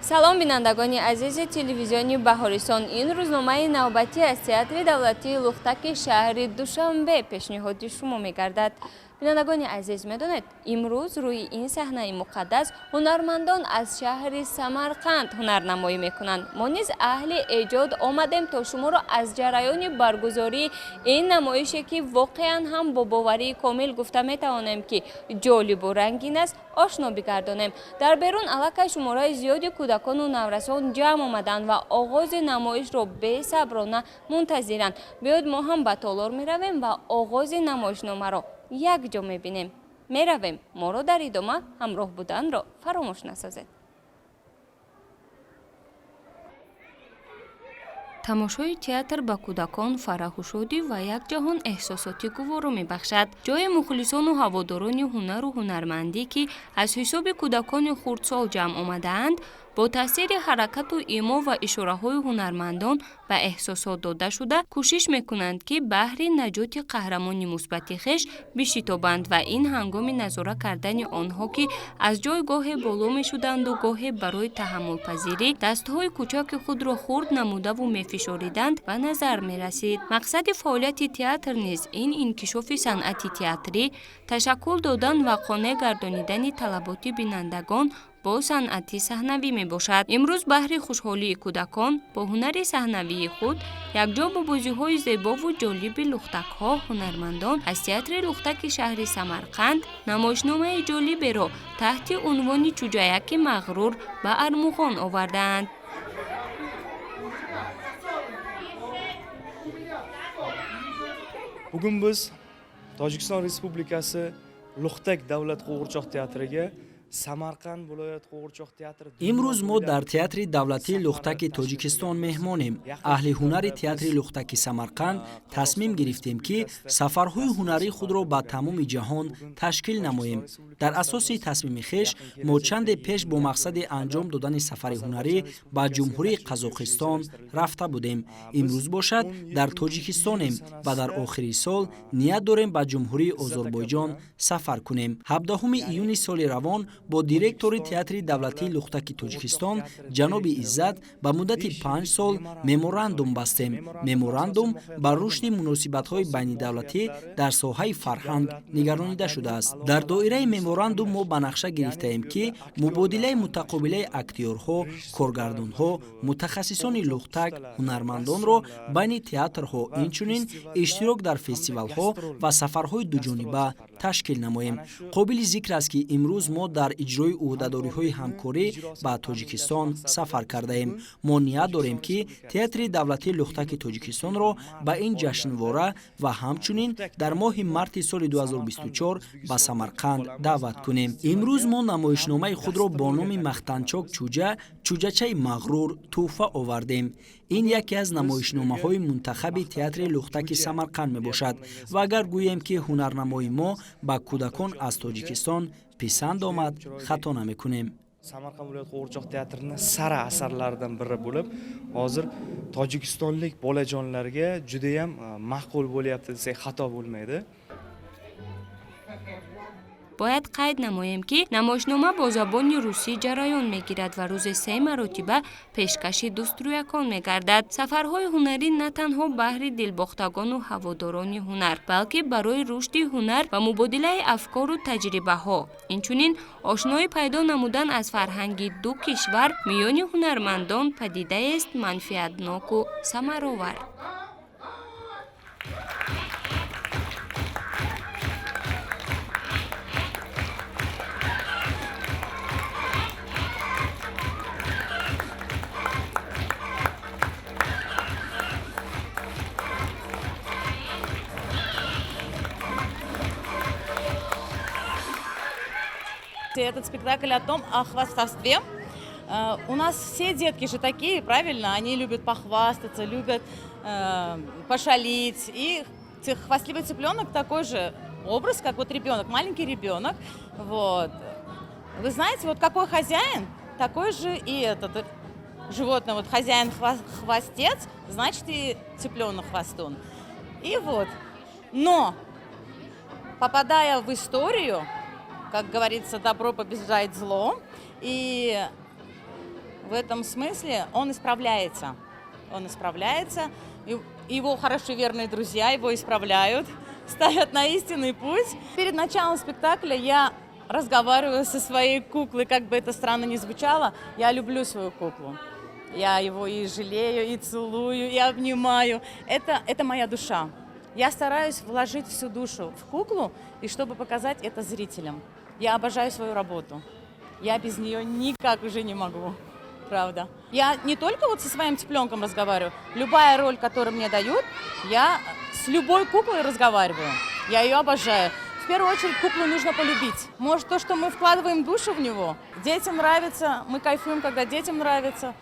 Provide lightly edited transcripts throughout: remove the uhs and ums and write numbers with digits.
салом бинандагони азизи телевизиони Баҳорисон. Ин рӯзномаи навбатӣ аз театри давлатии Лухтаки шаҳри Душанбе пешниҳоди шумо мегардад. бинандагони азиз, медонед, имрӯз рӯи ин саҳнаи муқаддас ҳунармандон аз шаҳри Самарқанд ҳунарнамоӣ мекунанд. мо низ аҳли эҷод омадем то шуморо аз ҷараёни баргузории ин намоише ки воқеан ҳам бо боварии комил гуфта метавонем ки ҷолибу рангин аст, ошно бигардонем. Дар берун аллакай шумораи зиёди кӯдакону наврасон ҷамъ омаданд ва оғози намоишро бесаброна мунтазиранд. биёед мо ҳам ба толор меравем ва оғози намоишномаро якҷо мебинем. меравем. моро дар идома ҳамроҳ буданро фаромӯш насозед. тамошои театр ба кӯдакон фараҳу шодӣ ва якҷаҳон эҳсосотӣ гуворо мебахшад. ҷои мухлисону ҳаводорони ҳунару ҳунармандӣ ки аз ҳисоби кӯдакони хурдсол ҷамъ омадаанд, бо таъсири ҳаракату имо ва ишораҳои ҳунармандон ба эҳсосот дода шуда кӯшиш мекунанд ки баҳри наҷоти қаҳрамони мусбати хеш бишитобанд ва ин ҳангоми назора кардани онҳо ки аз ҷой гоҳе боло мешуданду гоҳе барои таҳаммулпазирӣ дастҳои кӯчаки худро хурд намудаву мефишориданд ба назар мерасид. мақсади фаъолияти театр низ ин инкишофи санъати театрӣ, ташаккул додан ва қонеъ гардонидани талаботи бинандагон бо санъати саҳнавӣ мебошад. имрӯз баҳри хушҳолии кӯдакон бо ҳунари саҳнавии худ якҷо бо бозиҳои зебову ҷолиби лухтакҳо ҳунармандон аз театри Лухтаки шаҳри Самарқанд намоишномаи ҷолиберо таҳти унвони чӯҷаяки мағрур ба армуғон овардаанд. Bugun biz Tojikiston Respublikasi Luxtak davlat qo'g'irchoq teatriga Samarqand viloyat qo'g'irchoq teatri. имрӯз мо дар театри давлатии Лухтаки Тоҷикистон меҳмонем. аҳли ҳунари театри Лухтаки Самарқанд тасмим гирифтем ки сафарҳои ҳунарии худро ба тамоми ҷаҳон ташкил намоем. дар асоси тасмими хеш мо чанде пеш бо мақсади анҷом додани сафари ҳунарӣ ба ҷумҳурии Қазоқистон рафта будем. имрӯз бошад дар Тоҷикистонем ва дар охири сол ният дорем ба ҷумҳурии Озарбойҷон сафар кунем. 17 июни соли равон бо директори театри давлатии Лухтаки Тоҷикистон ҷаноби Иззат ба муддати 5 сол меморандум бастем. меморандум ба рушди муносибатҳои байнидавлатӣ дар соҳаи фарҳанг нигаронида шудааст. дар доираи меморандум мо ба нақша гирифтаем ки мубодилаи мутақобилаи актёрҳо, коргардонҳо, мутахассисони Лухтак, ҳунармандонро байни театрҳо, инчунин иштирок дар фестивалҳо ва сафарҳои дуҷониба ташкил намоем. қобили зикр аст ки имрӯз мо дар иҷрои ӯҳдадориҳои ҳамкорӣ ба Тоҷикистон сафар кардаем. мо ният дорем ки театри давлатии Лухтаки Тоҷикистонро ба ин ҷашнвора ва ҳамчунин дар моҳи марти соли 2024 ба Самарқанд даъват кунем. имрӯз мо намоишномаи худро бо номи Махтанчок чӯҷа, чӯҷачаи мағрур тӯҳфа овардем. ин яке аз намоишномаҳои мунтахаби театри Лухтаки Самарқанд мебошад ва агар гӯем ки ҳунарнамои мо ба кӯдакон аз Тоҷикистон писанд омад, хато намекунем. Samarqand viloyat qo'g'irchoq teatrini sara asarlaridan biri bo'lib, hozir tojikistonlik bolajonlarga juda ham ma'qul bo'lyapti desak xato bo'lmaydi. бояд қайд намоем ки намоишнома бо забони русӣ ҷараён мегирад ва рӯзе 3 маротиба пешкаши дуструякон мегардад. сафарҳои ҳунарӣ на танҳо баҳри дилбохтагону ҳаводорони ҳунар, балки барои рушди ҳунар ва мубодилаи афкору таҷрибаҳо, инчунин ошноӣ пайдо намудан аз фарҳанги ду кишвар миёни ҳунармандон падидаест манфиатноку самаровар. Этот спектакль о хвастовстве. У нас все детки же такие, правильно? Они любят похвастаться, любят пошалить. И хвастливый цыпленок такой же образ, как вот ребенок, маленький ребенок. Вот. Вы знаете, вот какой хозяин, такой же и этот животное. Вот хозяин хвостец, значит и цыпленок хвостун. И вот. Но, попадая в историю, как говорится, добро побеждает зло. И в этом смысле он исправляется. Он исправляется, и его хорошие верные друзья его исправляют, ставят на истинный путь. Перед началом спектакля я разговариваю со своей куклой, как бы это странно ни звучало, я люблю свою куклу. Я его и жалею, и целую, и обнимаю. Это моя душа. Я стараюсь вложить всю душу в куклу, и чтобы показать это зрителям. Я обожаю свою работу. Я без нее никак уже не могу. Правда. Я не только вот со своим цыпленком разговариваю. Любая роль, которую мне дают, я с любой куклой разговариваю. Я ее обожаю. В первую очередь куклу нужно полюбить. Может, то, что мы вкладываем душу в него, детям нравится, мы кайфуем, когда детям нравится.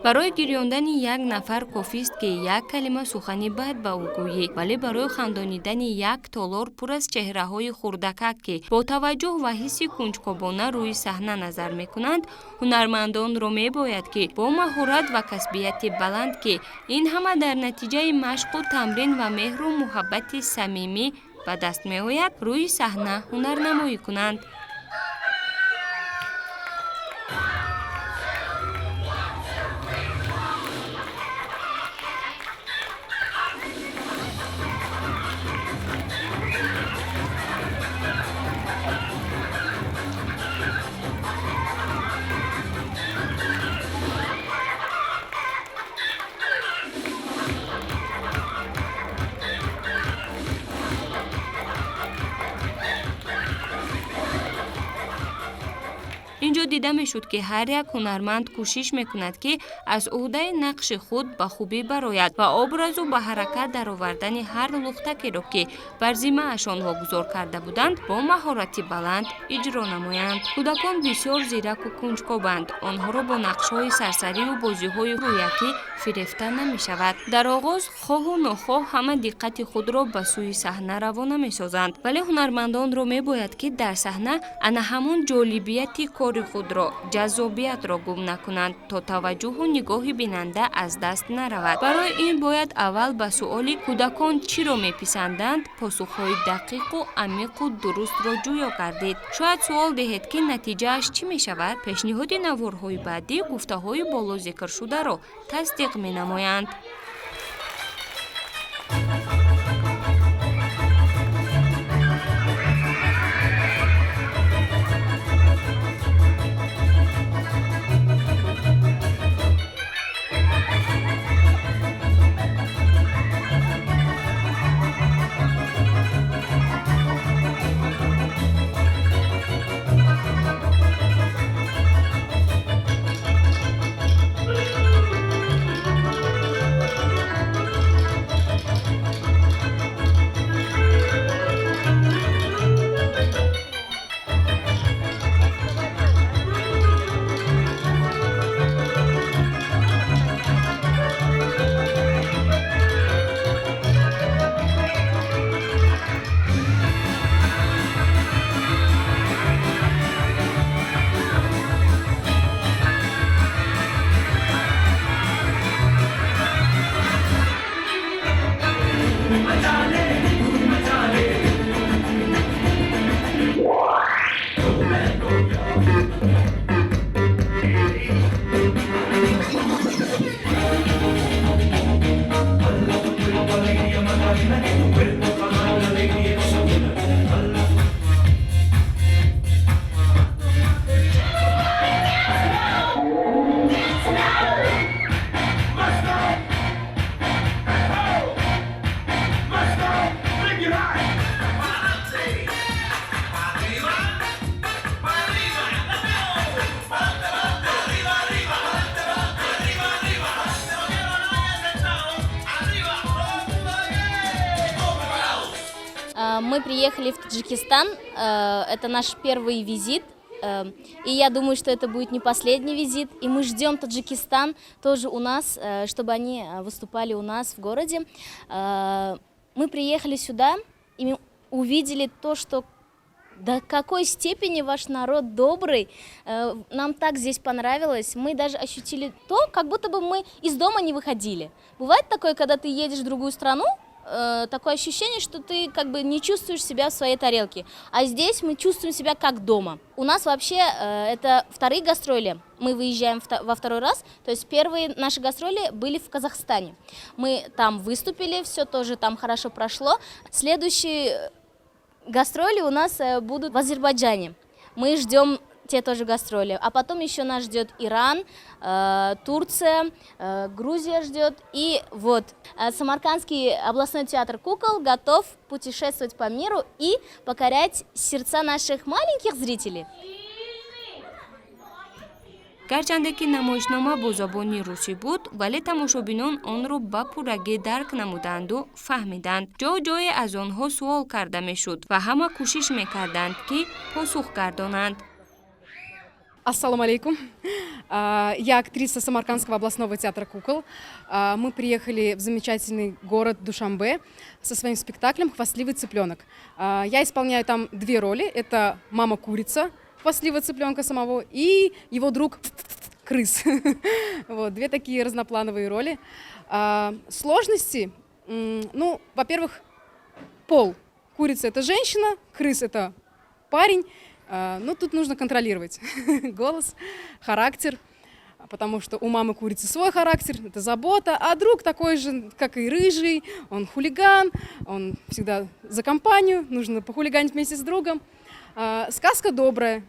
барои гирёндани як нафар кофист ки як калима сухани бад ба ӯ гӯӣ, вале барои хандонидани як толор пур аз чеҳраҳои хурдакак ки бо таваҷҷӯҳ ва ҳисси кунҷкобона рӯи саҳна назар мекунанд, ҳунармандонро мебояд ки бо маҳорат ва касбияти баланд ки ин ҳама дар натиҷаи машқу тамрин ва меҳру муҳаббати самимӣ ба даст меояд, рӯи саҳна ҳунарнамоӣ кунанд. инҷо дида мешуд ки ҳар як ҳунарманд кӯшиш мекунад ки аз ӯҳдаи нақши худ ба хубӣ барояд ва образу ба ҳаракат даровардани ҳар лухтакеро ки бар зиммаашон вогузор карда буданд бо маҳорати баланд иҷро намоянд. кӯдакон бисёр зираку кунҷкобанд. онҳоро бо нақшҳои сарсариву бозиҳои рӯякӣ фирефта намешавад. дар оғоз хоҳу нохоҳ ҳама диққати худро ба сӯи саҳна равона месозанд, вале ҳунармандонро мебояд ки дар саҳна ана ҳамон ҷолибияти кори худро, ҷаззобиятро гум накунанд, то таваҷҷӯҳу нигоҳи бинанда аз даст наравад. барои ин бояд аввал ба суоли кӯдакон чиро меписанданд посухҳои дақиқу амиқу дурустро ҷӯё гардид. шояд суол диҳед ки натиҷааш чӣ мешавад. пешниҳоди наворҳои баъдӣ гуфтаҳои боло зикршударо тасдиқ менамоянд. Мы приехали в Таджикистан, это наш первый визит, и я думаю, что это будет не последний визит, и мы ждем Таджикистан тоже у нас, чтобы они выступали у нас в городе. Мы приехали сюда, и мы увидели то, что до какой степени ваш народ добрый, нам так здесь понравилось, мы даже ощутили то, как будто бы мы из дома не выходили. Бывает такое, когда ты едешь в другую страну, такое ощущение, что ты как бы не чувствуешь себя в своей тарелке. А здесь мы чувствуем себя как дома. У нас вообще это вторые гастроли. Мы выезжаем во второй раз. То есть первые наши гастроли были в Казахстане. Мы там выступили, все тоже там хорошо прошло. Следующие гастроли у нас будут в Азербайджане. Мы ждем те тоже гастроли. А потом еще нас ждет Иран, Турция, Грузия ждет. И вот Самаркандский областной театр кукол готов путешествовать по миру и покорять сердца наших маленьких зрителей. гарчанде ки намоишнома бо забони русӣ буд, вале тамошобинон онро ба пуррагӣ дарк намуданду фаҳмиданд. ҷое аз онҳо суол карда мешуд ва ҳама кӯшиш мекарданд ки посух гардонанд. Ассаламу алейкум. Я актриса Самаркандского областного театра кукол. Мы приехали в замечательный город Душанбе со своим спектаклем «Хвастливый цыпленок». Я исполняю там две роли. Это мама-курица, хвастливого цыпленка самого, и его друг крыс. Вот, две такие разноплановые роли. Сложности, ну, во-первых, пол. Курица — это женщина, крыс — это парень. Ну, тут нужно контролировать голос, характер, потому что у мамы курицы свой характер, это забота, а друг такой же, как и рыжий, он хулиган, он всегда за компанию, нужно похулиганить вместе с другом. Сказка добрая,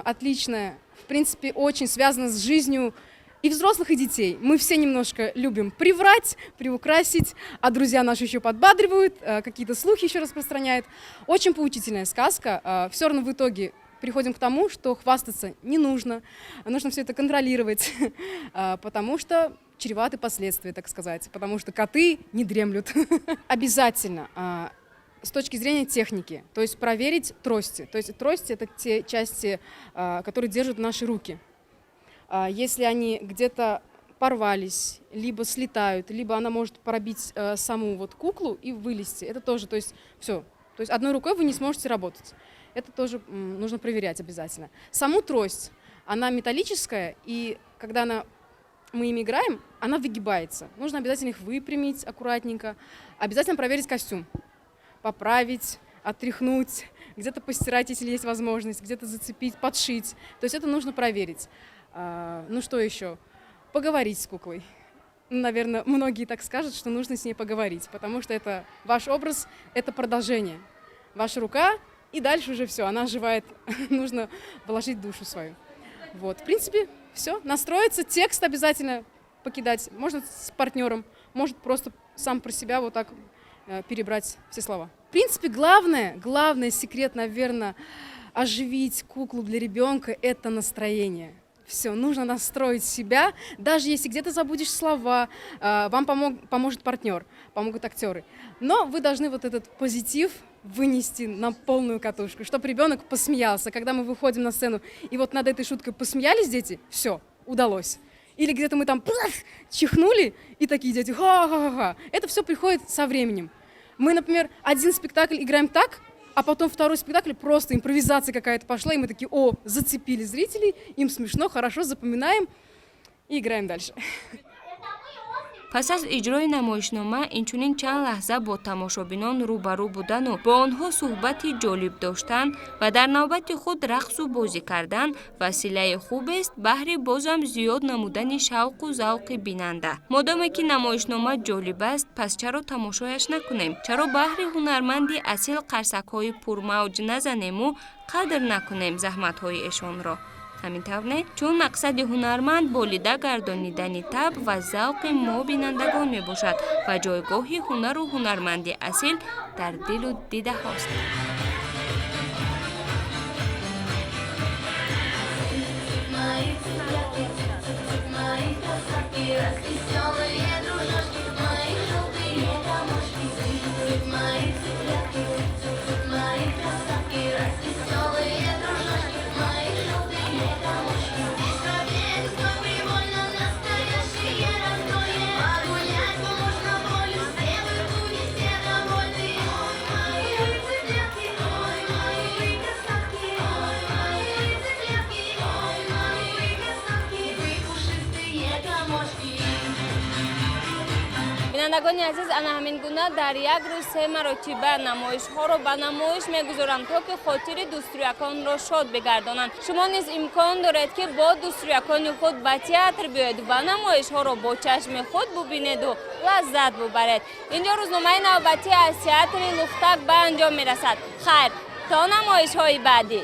отличная, в принципе, очень связана с жизнью и взрослых, и детей. Мы все немножко любим приврать, приукрасить, а друзья наши еще подбадривают, какие-то слухи еще распространяют. Очень поучительная сказка. Все равно в итоге приходим к тому, что хвастаться не нужно, нужно все это контролировать, потому что чреваты последствия, так сказать, потому что коты не дремлют. Обязательно с точки зрения техники, то есть проверить трости. То есть трости — это те части, которые держат наши руки. Если они где-то порвались, либо слетают, либо она может пробить саму вот куклу и вылезти, это тоже, то есть все. То есть одной рукой вы не сможете работать. Это тоже нужно проверять обязательно. Саму трость, она металлическая, и когда мы ими играем, она выгибается. Нужно обязательно их выпрямить аккуратненько. Обязательно проверить костюм. Поправить, отряхнуть, где-то постирать, если есть возможность, где-то зацепить, подшить. То есть это нужно проверить. Ну что еще? Поговорить с куклой. Наверное, многие так скажут, что нужно с ней поговорить, потому что это ваш образ, это продолжение. Ваша рука, и дальше уже все, она оживает, нужно вложить душу свою. Вот, в принципе, все. Настроиться, текст обязательно покидать. Можно с партнером, может просто сам про себя вот так перебрать все слова. В принципе, главный секрет, наверное, оживить куклу для ребенка — это настроение. Все, нужно настроить себя, даже если где-то забудешь слова, вам поможет партнер, помогут актеры. Но вы должны вот этот позитив вынести на полную катушку, чтобы ребенок посмеялся. Когда мы выходим на сцену и вот над этой шуткой посмеялись дети, все, удалось. Или где-то мы там чихнули, и такие дети ха-ха-ха. Это все приходит со временем. Мы, например, один спектакль играем так, а потом второй спектакль просто импровизация какая-то пошла, и мы такие: о, зацепили зрителей, им смешно, хорошо, запоминаем и играем дальше. пас аз иҷрои намоишнома инчунин чанд лаҳза бо тамошобинон рӯбарӯ будану бо онҳо суҳбати ҷолиб доштан ва дар навбати худ рақсу бозӣ кардан василаи хубест баҳри бозам зиёд намудани шавқу завқи бинанда. модоме ки намоишнома ҷолиб аст, пас чаро тамошояш накунем? чаро баҳри ҳунарманди асил қарсакҳои пурмавҷ назанему қадр накунем заҳматҳои эшонро? ҳамин тавр не? чун мақсади ҳунарманд болида гардонидани таб ва завқи мо бинандагон мебошад ва ҷойгоҳи ҳунару ҳунарманди асил дар дилу дидаҳост. Вы пушистые комочки. бинандагони азиз, ана ҳамин гуна дар як рӯз 3 маротиба намоишҳоро ба намоиш мегузоранд, то ки хотири дӯструяконро шод бигардонанд. Шумо низ имкон доред ки бо дӯструякони худ ба театр биёед ва намоишҳоро бо чашми худ бубинеду лаззат бубаред. Инҷо рӯзномаи навбатӣ аз театри Лухтак ба анҷом мерасад. Хайр, то намоишҳои баъдӣ.